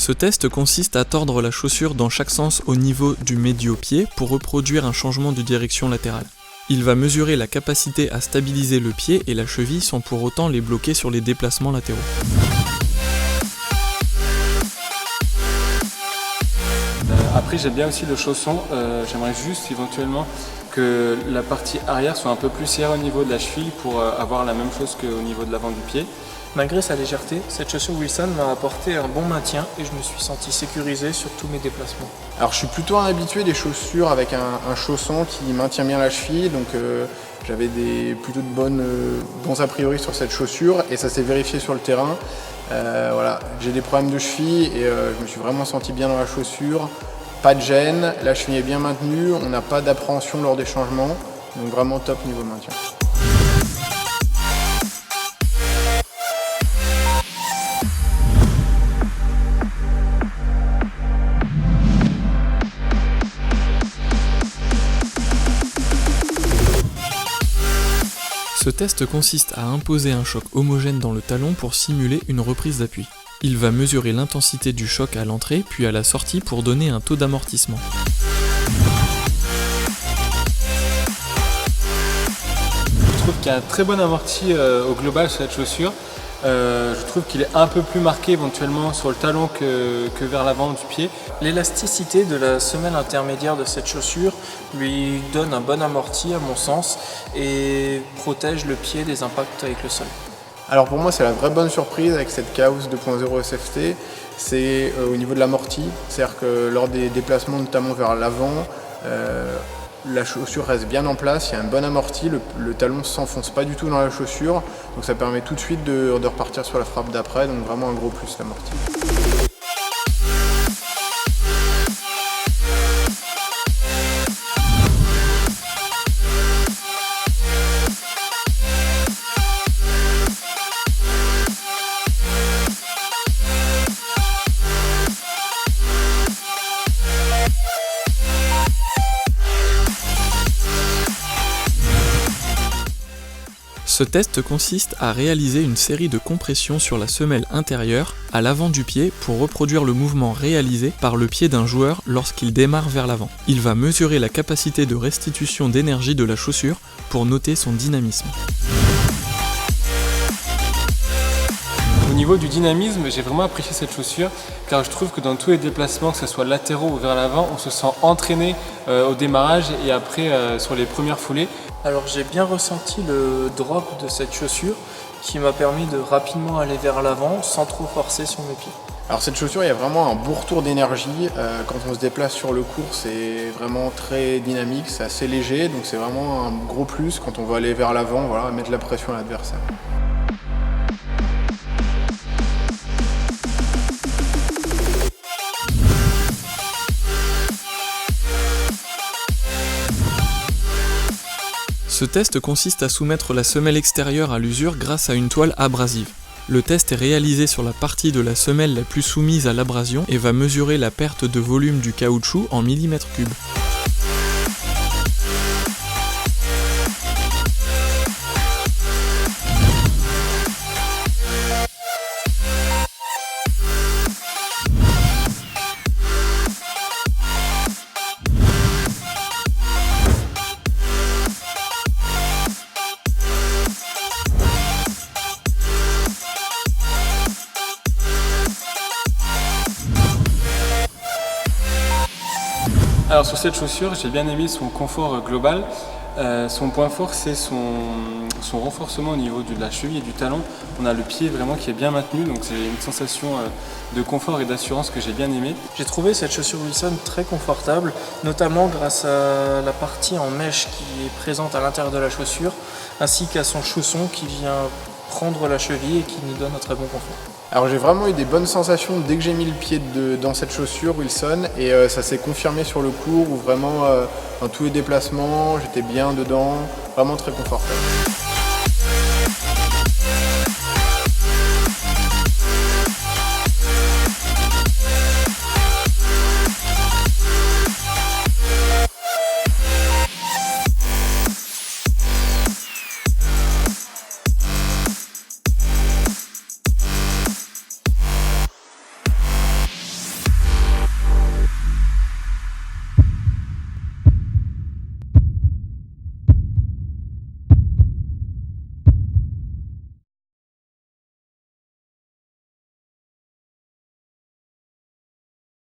Ce test consiste à tordre la chaussure dans chaque sens au niveau du médio-pied pour reproduire un changement de direction latérale. Il va mesurer la capacité à stabiliser le pied et la cheville sans pour autant les bloquer sur les déplacements latéraux. Après j'aime bien aussi le chausson, j'aimerais juste éventuellement que la partie arrière soit un peu plus serrée au niveau de la cheville pour avoir la même chose qu'au niveau de l'avant du pied. Malgré sa légèreté, cette chaussure Wilson m'a apporté un bon maintien et je me suis senti sécurisé sur tous mes déplacements. Alors je suis plutôt un habitué des chaussures avec un chausson qui maintient bien la cheville, donc j'avais plutôt de bons a priori sur cette chaussure et ça s'est vérifié sur le terrain. Voilà, j'ai des problèmes de cheville et je me suis vraiment senti bien dans la chaussure. Pas de gêne, la cheville est bien maintenue, on n'a pas d'appréhension lors des changements, donc vraiment top niveau maintien. Ce test consiste à imposer un choc homogène dans le talon pour simuler une reprise d'appui. Il va mesurer l'intensité du choc à l'entrée puis à la sortie pour donner un taux d'amortissement. Je trouve qu'il y a un très bon amorti au global sur cette chaussure. Je trouve qu'il est un peu plus marqué éventuellement sur le talon que vers l'avant du pied. L'élasticité de la semelle intermédiaire de cette chaussure lui donne un bon amorti à mon sens et protège le pied des impacts avec le sol. Alors pour moi c'est la vraie bonne surprise avec cette Chaos 2.0 SFT, c'est au niveau de l'amorti, c'est-à-dire que lors des déplacements notamment vers l'avant, la chaussure reste bien en place, il y a un bon amorti, le talon ne s'enfonce pas du tout dans la chaussure, donc ça permet tout de suite de repartir sur la frappe d'après, donc vraiment un gros plus l'amorti. Ce test consiste à réaliser une série de compressions sur la semelle intérieure à l'avant du pied pour reproduire le mouvement réalisé par le pied d'un joueur lorsqu'il démarre vers l'avant. Il va mesurer la capacité de restitution d'énergie de la chaussure pour noter son dynamisme. Au niveau du dynamisme, j'ai vraiment apprécié cette chaussure car je trouve que dans tous les déplacements, que ce soit latéraux ou vers l'avant, on se sent entraîné au démarrage et après sur les premières foulées. Alors j'ai bien ressenti le drop de cette chaussure qui m'a permis de rapidement aller vers l'avant sans trop forcer sur mes pieds. Alors cette chaussure, il y a vraiment un beau retour d'énergie. Quand on se déplace sur le court, c'est vraiment très dynamique, c'est assez léger, donc c'est vraiment un gros plus quand on veut aller vers l'avant, voilà, mettre la pression à l'adversaire. Ce test consiste à soumettre la semelle extérieure à l'usure grâce à une toile abrasive. Le test est réalisé sur la partie de la semelle la plus soumise à l'abrasion et va mesurer la perte de volume du caoutchouc en millimètres cubes. Alors sur cette chaussure, j'ai bien aimé son confort global. Son point fort, c'est son renforcement au niveau de la cheville et du talon. On a le pied vraiment qui est bien maintenu, donc c'est une sensation de confort et d'assurance que j'ai bien aimé. J'ai trouvé cette chaussure Wilson très confortable, notamment grâce à la partie en mèche qui est présente à l'intérieur de la chaussure, ainsi qu'à son chausson qui vient prendre la cheville et qui nous donne un très bon confort. Alors j'ai vraiment eu des bonnes sensations dès que j'ai mis le pied dans cette chaussure Wilson et ça s'est confirmé sur le court où vraiment dans tous les déplacements j'étais bien dedans, vraiment très confortable.